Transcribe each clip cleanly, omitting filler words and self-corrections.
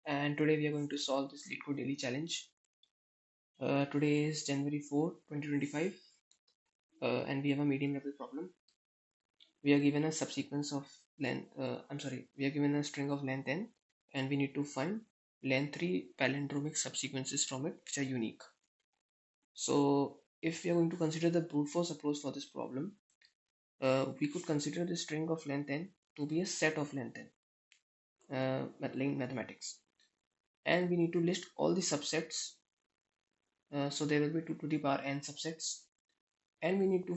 And today we are going to solve this LeetCode daily challenge. Today is January 4, 2025, and we have a medium level problem. We are given a subsequence of length, we are given a string of length n, and we need to find length 3 palindromic subsequences from it which are unique. So if we are going to consider the brute force approach for this problem, we could consider the string of length n to be a set of length n, in mathematics, and we need to list all the subsets. So there will be 2 to the power n subsets, and we need to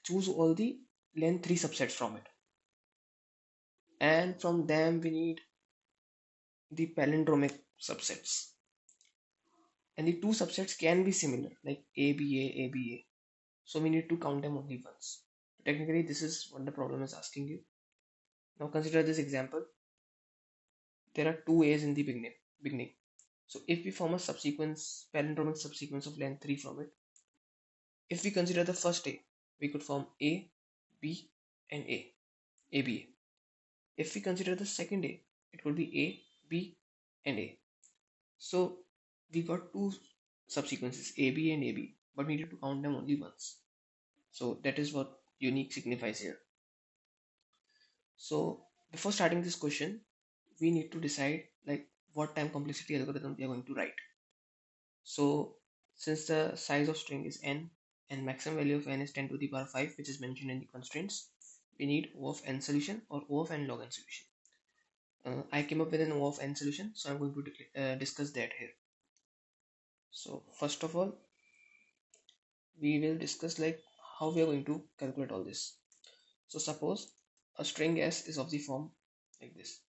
choose all the length 3 subsets from it, and from them we need the palindromic subsets, and the two subsets can be similar like ABA. So we need to count them only once. Technically this is what the problem is asking you. Now consider this example. There are two A's in the beginning. So if we form a palindromic subsequence of length 3 from it, if we consider the first A, we could form A, B and ABA. If we consider the second A, it would be A, B and A. So we got two subsequences, AB and AB, but we need to count them only once. So that is what unique signifies here. So before starting this question, we need to decide like what time complexity algorithm we are going to write. So since the size of string is n and maximum value of n is 10 to the power 5, which is mentioned in the constraints, we need O of n solution or O of n log n solution. I came up with an O of n solution, so I'm going to discuss that here. So first of all, we will discuss like how we are going to calculate all this. So suppose a string s is of the form like this.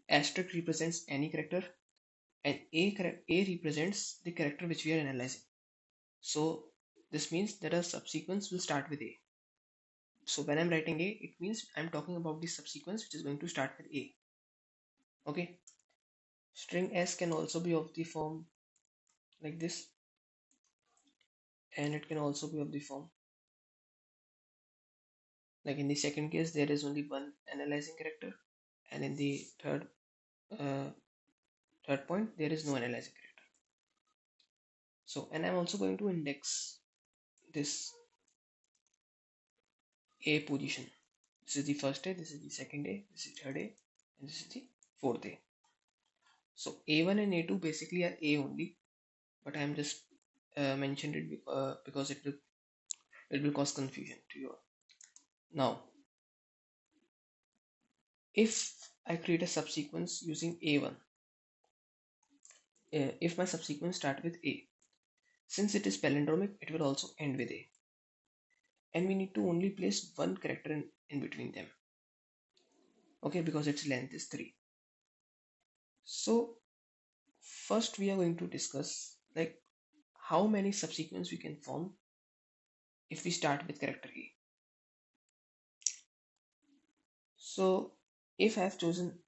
Asterisk represents any character, and a represents the character which we are analyzing. So this means that a subsequence will start with a. So when I'm writing a, it means I'm talking about the subsequence which is going to start with a. Okay. String s can also be of the form like this, and it can also be of the form like in the second case there is only one analyzing character, and in the uh, third point there is no analyzing character. So, and I'm also going to index this a position. This is the first A, this is the second A, this is third A, and this is the fourth A. So A1 and A2 basically are A only, but I'm just mentioned it because it will cause confusion to you all. Now, if I create a subsequence using A1, if my subsequence start with A, since it is palindromic, it will also end with A, and we need to only place one character in between them. Okay, because its length is 3. So first we are going to discuss like how many subsequences we can form if we start with character A. So if I have chosen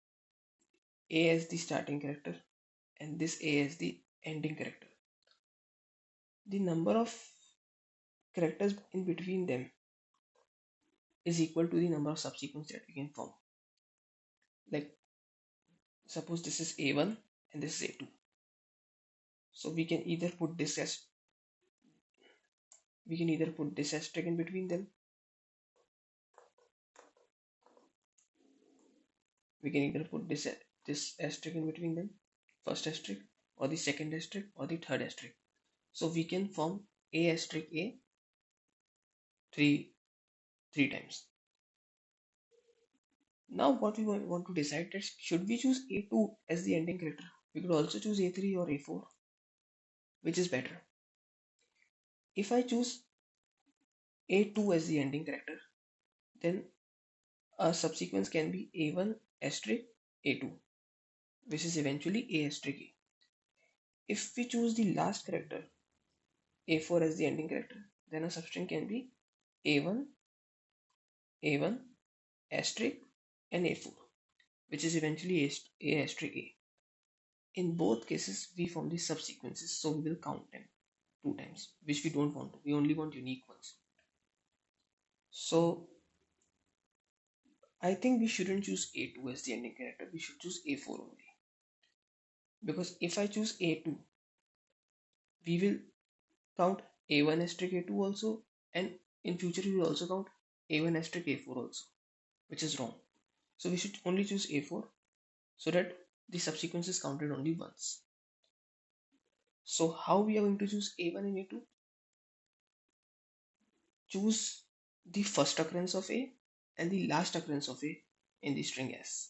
A as the starting character and this A as the ending character, the number of characters in between them is equal to the number of subsequences that we can form. Like suppose this is A1 and this is A2. So we can either put this asterisk in between them. We can either put this asterisk in between them, first asterisk, or the second asterisk, or the third asterisk. So we can form A asterisk A three times. Now what we want to decide is, should we choose A2 as the ending character? We could also choose A3 or A4. Which is better? If I choose A2 as the ending character, then a subsequence can be A1 asterisk A2, which is eventually A asterisk A. If we choose the last character A4 as the ending character, then a substring can be A1 asterisk and A4, which is eventually A asterisk A. In both cases, we form the subsequences, so we will count them 2 times, which we don't want to. We only want unique ones. So I think we shouldn't choose A2 as the ending character. We should choose A4 only. Because if I choose A2, we will count A1 asterisk A2 also, and in future we will also count A1 asterisk A4 also, which is wrong. So we should only choose A4 so that the subsequence is counted only once. So how we are going to choose A1 and A2? Choose the first occurrence of A and the last occurrence of A in the string S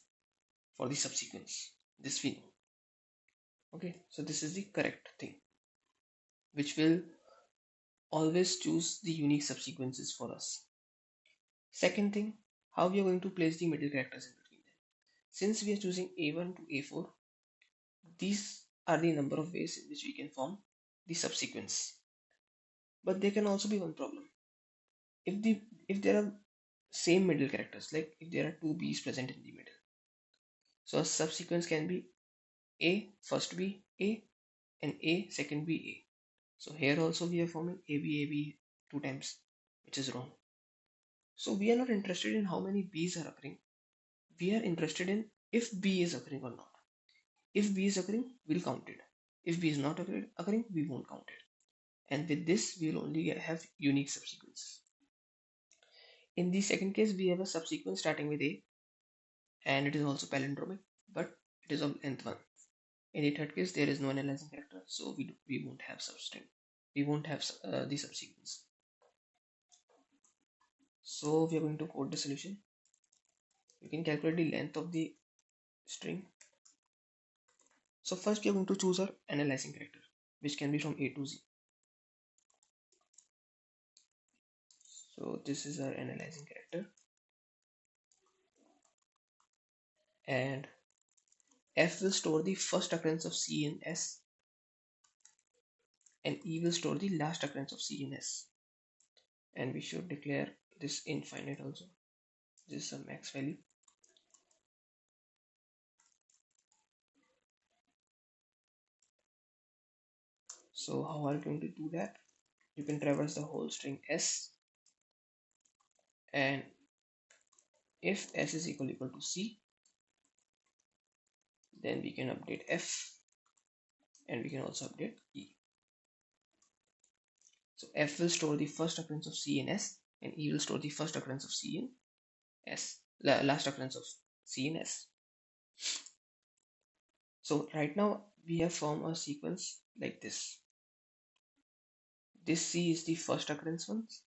for the subsequence. This we know. Okay, so this is the correct thing, which will always choose the unique subsequences for us. Second thing, how we are going to place the middle characters in between them. Since we are choosing A1 to A4, these are the number of ways in which we can form the subsequence. But there can also be one problem. If there are same middle characters, like if there are two B's present in the middle, so a subsequence can be A first B A and A second B A. So here also we are forming AB two times, which is wrong. So we are not interested in how many B's are occurring. We are interested in if B is occurring or not. If B is occurring, we'll count it. If B is not occurring, we won't count it. And with this, we will only have unique subsequences. In the second case, we have a subsequence starting with A, and it is also palindromic, but it is of nth one. In the third case, there is no analyzing character, so we won't have substring. We won't have the subsequence. So we are going to code the solution. You can calculate the length of the string. So first we are going to choose our analyzing character, which can be from A to Z. So this is our analyzing character, and F will store the first occurrence of C in S, and E will store the last occurrence of C in S. And we should declare this infinite also. This is a max value. So how are you going to do that? You can traverse the whole string S, and if S is equal to C, then we can update F, and we can also update E. So F will store the first occurrence of C in S, and E will store the first occurrence of C in S, last occurrence of C in S. So right now we have formed a sequence like this. This C is the first occurrence ones.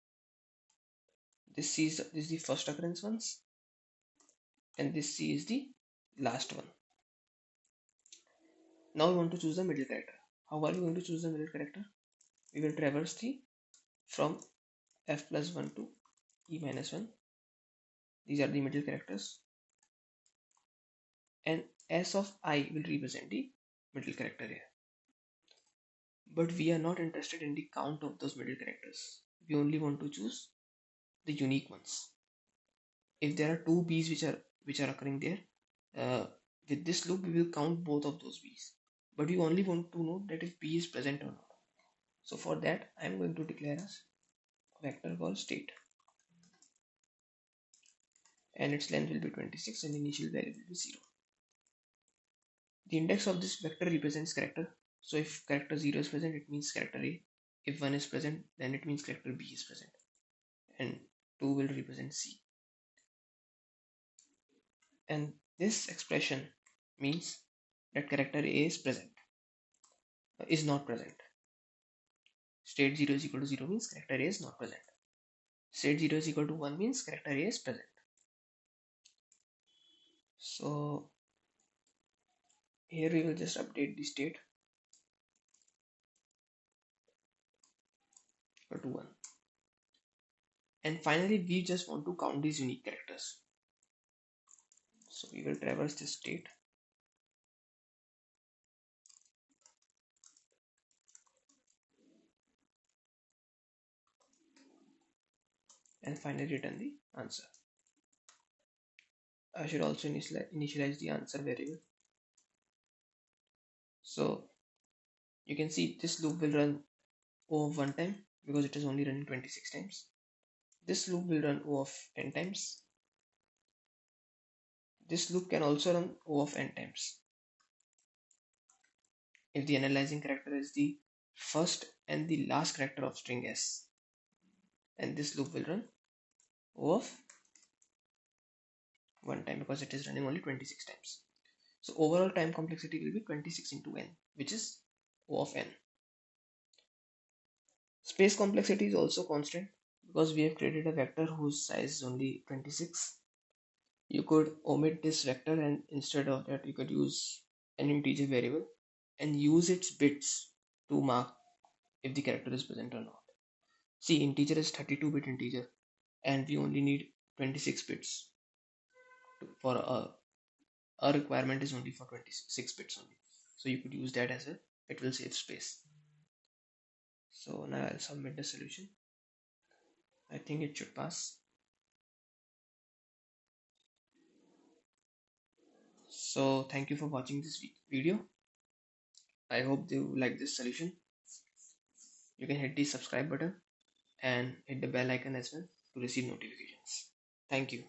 This C is the first occurrence ones, and this C is the last one. Now we want to choose the middle character. How are we going to choose the middle character? We will traverse the from F plus 1 to E minus 1. These are the middle characters, and S of I will represent the middle character here. But we are not interested in the count of those middle characters. We only want to choose the unique ones. If there are two B's which are occurring there, with this loop we will count both of those B's. But we only want to know that if B is present or not. So for that, I am going to declare a vector called state, and its length will be 26 and initial value will be 0. The index of this vector represents character. So if character 0 is present, it means character A. If 1 is present, then it means character B is present. And 2 will represent C. And this expression means that character A is present, is not present. State 0 is equal to 0 means character A is not present. State 0 is equal to 1 means character A is present. So here we will just update the state to 1. And finally, we just want to count these unique characters. So we will traverse this state. And finally return the answer. I should also initialize the answer variable. So you can see this loop will run O of 1 time because it is only running 26 times. This loop will run O of n times, This loop can also run O of n times if the analyzing character is the first and the last character of string s, and this loop will run O of one time because it is running only 26 times. So overall time complexity will be 26 into n, which is O of n. Space complexity is also constant because we have created a vector whose size is only 26. You could omit this vector, and instead of that you could use an integer variable and use its bits to mark if the character is present or not. See, integer is 32-bit integer and we only need 26 bits for a requirement is only for 26 bits only. So you could use that as a, it will save space. So now I'll submit the solution. I think it should pass. So thank you for watching this video. I hope you like this solution. You can hit the subscribe button and hit the bell icon as well to receive notifications. Thank you.